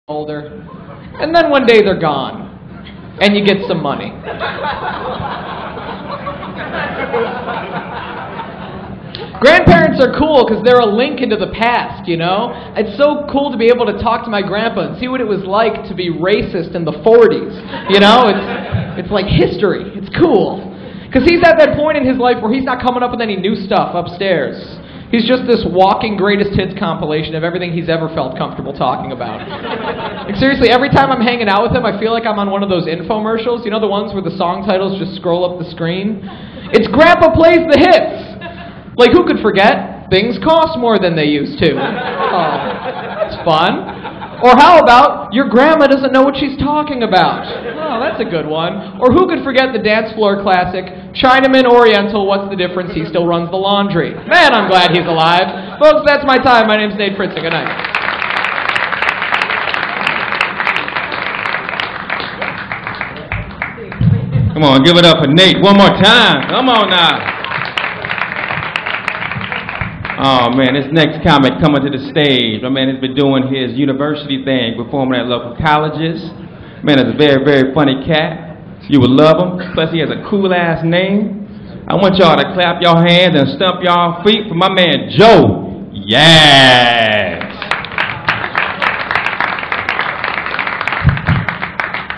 older, and then one day they're gone, and you get some money. Grandparents are cool because they're a link into the past, you know? It's so cool to be able to talk to my grandpa and see what it was like to be racist in the 40s, you know? It's like history. It's cool. Because he's at that point in his life where he's not coming up with any new stuff upstairs. He's just this walking greatest hits compilation of everything he's ever felt comfortable talking about. Like, seriously, every time I'm hanging out with him, I feel like I'm on one of those infomercials, you know, the ones where the song titles just scroll up the screen? It's Grandpa Plays the Hits! Like, who could forget? Things cost more than they used to. Oh, it's fun. Or how about, your grandma doesn't know what she's talking about? Oh, that's a good one. Or who could forget the dance floor classic, Chinaman Oriental, what's the difference? He still runs the laundry. Man, I'm glad he's alive. Folks, that's my time. My name's Nate Fritzen. Good night. Come on, give it up for Nate one more time. Come on now. Oh man, this next comic coming to the stage. My man has been doing his university thing, performing at local colleges. Man is a very, very funny cat. You would love him. Plus he has a cool ass name. I want y'all to clap your hands and stump y'all feet for my man Joe Yaz.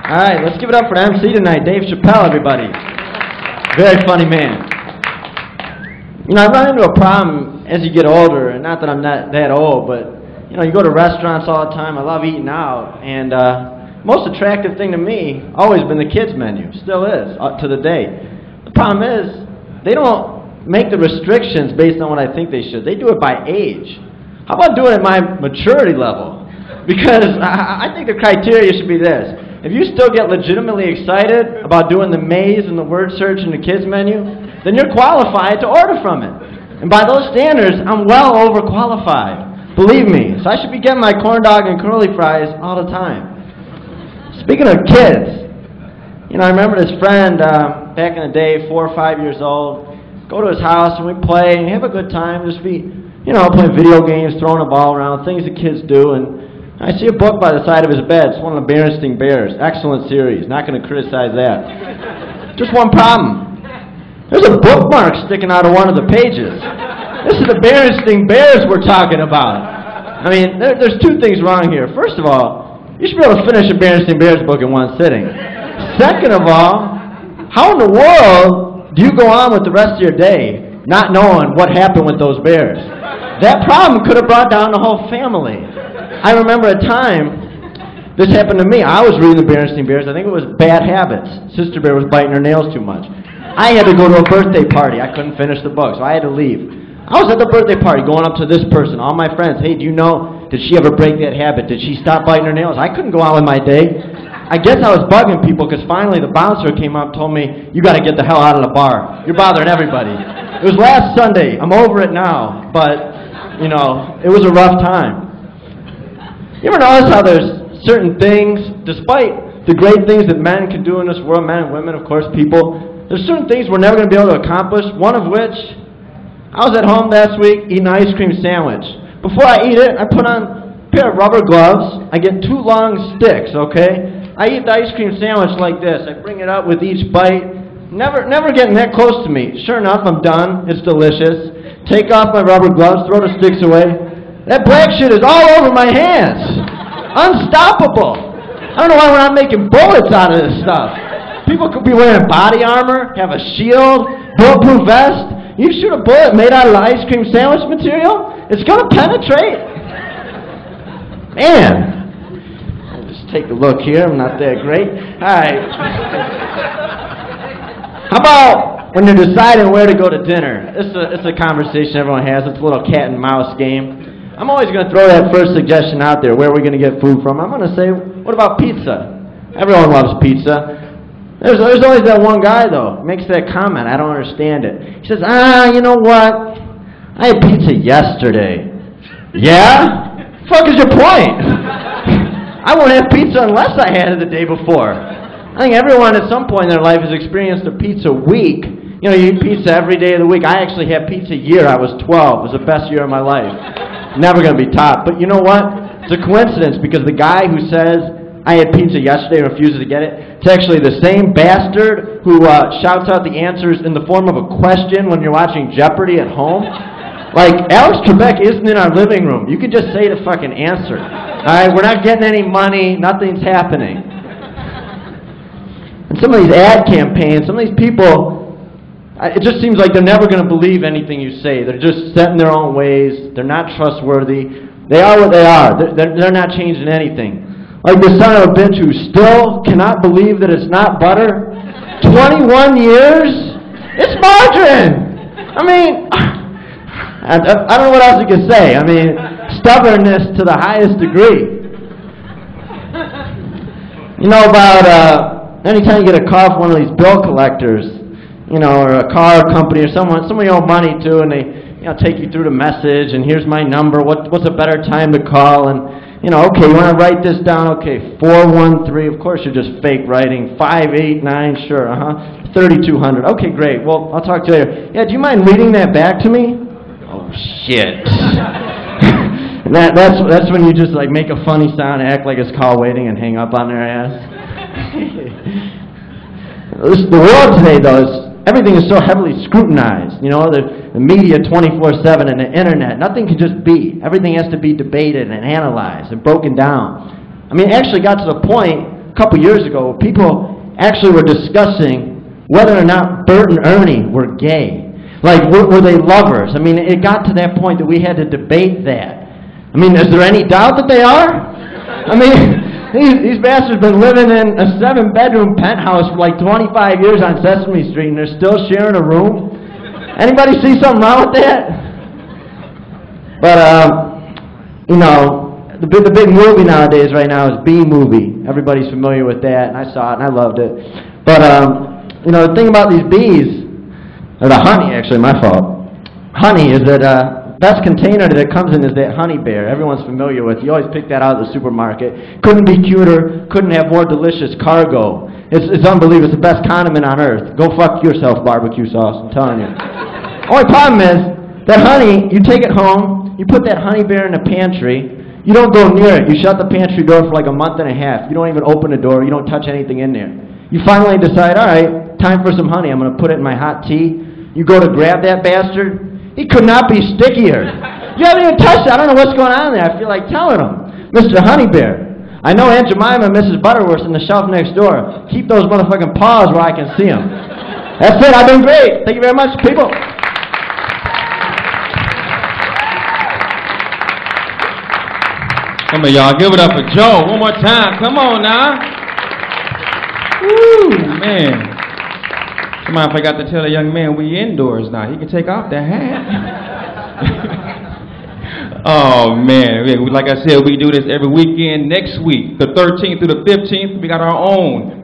All right, let's give it up for the MC tonight, Dave Chappelle, everybody. Very funny man. You know, I run into a problem as you get older, and not that I'm not that old, but, you know, you go to restaurants all the time. I love eating out, and most attractive thing to me, always been the kids menu, still is, to the day. The problem is, they don't make the restrictions based on what I think they should. They do it by age. How about doing it at my maturity level? Because I think the criteria should be this. If you still get legitimately excited about doing the maze and the word search in the kids menu, then you're qualified to order from it. And by those standards, I'm well overqualified. Believe me. So I should be getting my corn dog and curly fries all the time. Speaking of kids, you know, I remember this friend back in the day, 4 or 5 years old, go to his house and we play and have a good time, just be, you know, playing video games, throwing a ball around, things that kids do. And I see a book by the side of his bed. It's one of the Berenstain Bears. Excellent series. Not going to criticize that. Just one problem. There's a bookmark sticking out of one of the pages. This is the Berenstain Bears we're talking about. I mean, there's two things wrong here. First of all, you should be able to finish a Berenstain Bears book in one sitting. Second of all, how in the world do you go on with the rest of your day not knowing what happened with those bears? That problem could have brought down the whole family. I remember a time this happened to me. I was reading the Berenstain Bears. I think it was Bad Habits. Sister Bear was biting her nails too much. I had to go to a birthday party. I couldn't finish the book, so I had to leave. I was at the birthday party going up to this person, all my friends. Hey, do you know, did she ever break that habit? Did she stop biting her nails? I couldn't go on with my day. I guess I was bugging people because finally the bouncer came up and told me, you got to get the hell out of the bar. You're bothering everybody. It was last Sunday. I'm over it now, but, you know, it was a rough time. You ever notice how there's certain things, despite the great things that men can do in this world, men and women, of course, people, there's certain things we're never going to be able to accomplish, one of which, I was at home last week eating an ice cream sandwich. Before I eat it, I put on a pair of rubber gloves. I get 2 long sticks, okay? I eat the ice cream sandwich like this. I bring it up with each bite, never getting that close to me. Sure enough, I'm done. It's delicious. Take off my rubber gloves, throw the sticks away. That black shit is all over my hands. Unstoppable. I don't know why we're not making bullets out of this stuff. People could be wearing body armor, have a shield, bulletproof vest. You shoot a bullet made out of the ice cream sandwich material, it's going to penetrate. Man. I'll just take a look here. I'm not that great. All right. How about when you're deciding where to go to dinner? It's a conversation everyone has. It's a little cat and mouse game. I'm always going to throw that first suggestion out there. Where are we going to get food from? I'm going to say, what about pizza? Everyone loves pizza. There's always that one guy, though, makes that comment. I don't understand it. He says, you know what? I had pizza yesterday. Yeah? Fuck is your point? I won't have pizza unless I had it the day before. I think everyone at some point in their life has experienced a pizza week. You know, you eat pizza every day of the week. I actually had pizza a year. I was 12. It was the best year of my life. Never going to be topped. But you know what? It's a coincidence because the guy who says, I had pizza yesterday and refuses to get it, it's actually the same bastard who shouts out the answers in the form of a question when you're watching Jeopardy at home. Like, Alex Trebek isn't in our living room. You could just say the fucking answer. Alright, we're not getting any money, nothing's happening. And some of these ad campaigns, some of these people, it just seems like they're never going to believe anything you say. They're just set in their own ways. They're not trustworthy. They are what they are. They're not changing anything. Like the son of a bitch who still cannot believe that it's not butter. 21 years? It's margarine! I mean, I don't know what else you can say. I mean, stubbornness to the highest degree. You know about, anytime you get a call from one of these bill collectors, you know, or a car company or someone you owe money to, and they, you know, take you through the message, and here's my number, what's a better time to call, and, you know, okay, you want to write this down? Okay, 413, of course you're just fake writing, 589, sure, 3200, okay, great, well, I'll talk to you later. Yeah, do you mind reading that back to me? Oh, shit. And that's when you just, like, make a funny sound, act like it's call waiting, and hang up on their ass. The world today, though, everything is so heavily scrutinized. You know, the media 24/7 and the internet. Nothing can just be. Everything has to be debated and analyzed and broken down. I mean, it actually got to the point a couple years ago where people actually were discussing whether or not Bert and Ernie were gay. Like, were they lovers? I mean, it got to that point that we had to debate that. I mean, is there any doubt that they are? I mean, these bastards been living in a 7-bedroom penthouse for like 25 years on Sesame Street, and they're still sharing a room. Anybody see something wrong with that? But you know, the big movie nowadays right now is B-movie. Everybody's familiar with that, and I saw it and I loved it. But you know, the thing about these bees, or the honey, actually, my fault. Honey is that. Best container that it comes in is that Honey Bear. Everyone's familiar with. You always pick that out at the supermarket. Couldn't be cuter. Couldn't have more delicious cargo. It's unbelievable. It's the best condiment on earth. Go fuck yourself, barbecue sauce. I'm telling you. Only problem is that honey. You take it home. You put that Honey Bear in the pantry. You don't go near it. You shut the pantry door for like a month and a half. You don't even open the door. You don't touch anything in there. You finally decide, all right, time for some honey. I'm going to put it in my hot tea. You go to grab that bastard. He could not be stickier. You haven't even touched it. I don't know what's going on there. I feel like telling him, Mr. Honey Bear, I know Aunt Jemima and Mrs. Butterworth's in the shelf next door. Keep those motherfucking paws where I can see them. That's it. I've been great. Thank you very much, people. Come on, y'all. Give it up for Joe. One more time. Come on now. Woo, man. Somebody forgot to tell a young man we indoors now. He can take off the hat. Oh, man. Like I said, we do this every weekend. Next week, the 13th through the 15th, we got our own